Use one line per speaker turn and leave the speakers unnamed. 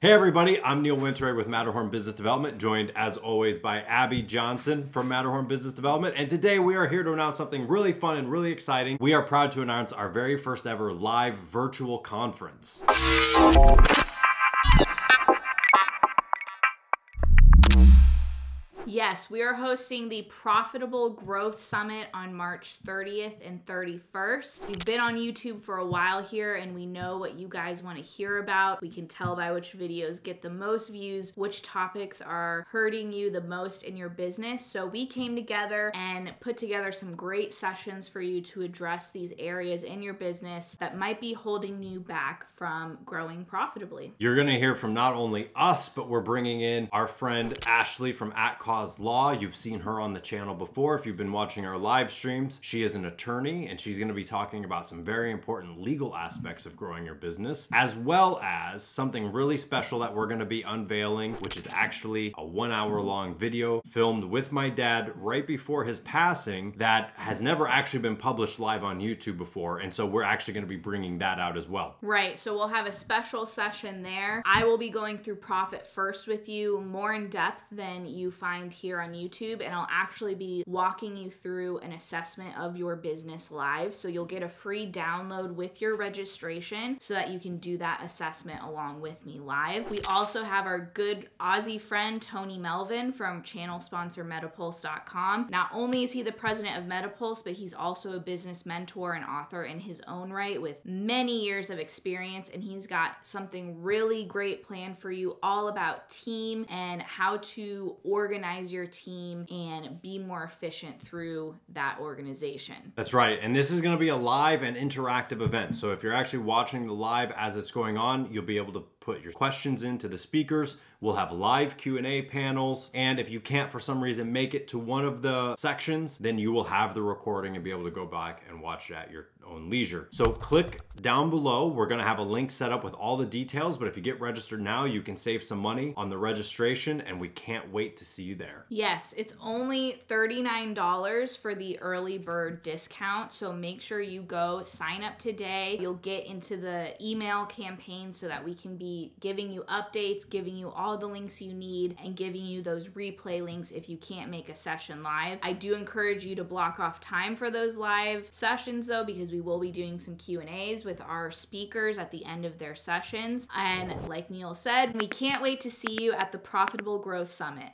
Hey everybody, I'm Neil Winteray with Matterhorn Business Development, joined as always by Abby Johnson from Matterhorn Business Development. And today we are here to announce something really fun and really exciting. We are proud to announce our very first ever live virtual conference.
Yes, we are hosting the Profitable Growth Summit on March 30th and 31st. We've been on YouTube for a while here and we know what you guys want to hear about. We can tell by which videos get the most views, which topics are hurting you the most in your business. So we came together and put together some great sessions for you to address these areas in your business that might be holding you back from growing profitably.
You're going to hear from not only us, but we're bringing in our friend Ashley from At Cause Law. You've seen her on the channel before if you've been watching our live streams. She is an attorney and she's going to be talking about some very important legal aspects of growing your business, as well as something really special that we're going to be unveiling, which is actually a 1 hour long video filmed with my dad right before his passing that has never actually been published live on YouTube before. And so we're actually going to be bringing that out as well.
Right. So we'll have a special session there. I will be going through Profit First with you more in depth than you find here on YouTube, and I'll actually be walking you through an assessment of your business live. So you'll get a free download with your registration so that you can do that assessment along with me live. We also have our good Aussie friend Tony Melvin from channel sponsor Metapulse.com. Not only is he the president of Metapulse, but he's also a business mentor and author in his own right with many years of experience, and he's got something really great planned for you all about team and how to organize your team and be more efficient through that organization.
That's right. And this is going to be a live and interactive event. So if you're actually watching the live as it's going on, you'll be able to put your questions into the speakers. We'll have live Q&A panels. And if you can't for some reason make it to one of the sections, then you will have the recording and be able to go back and watch it at your own leisure. So click down below. We're going to have a link set up with all the details, but if you get registered now, you can save some money on the registration and we can't wait to see you there.
Yes, it's only $39 for the early bird discount. So make sure you go sign up today. You'll get into the email campaign so that we can be giving you updates, giving you all the links you need, and giving you those replay links if you can't make a session live. I do encourage you to block off time for those live sessions though, because we will be doing some Q&As with our speakers at the end of their sessions. And like Neil said, we can't wait to see you at the Profitable Growth Summit.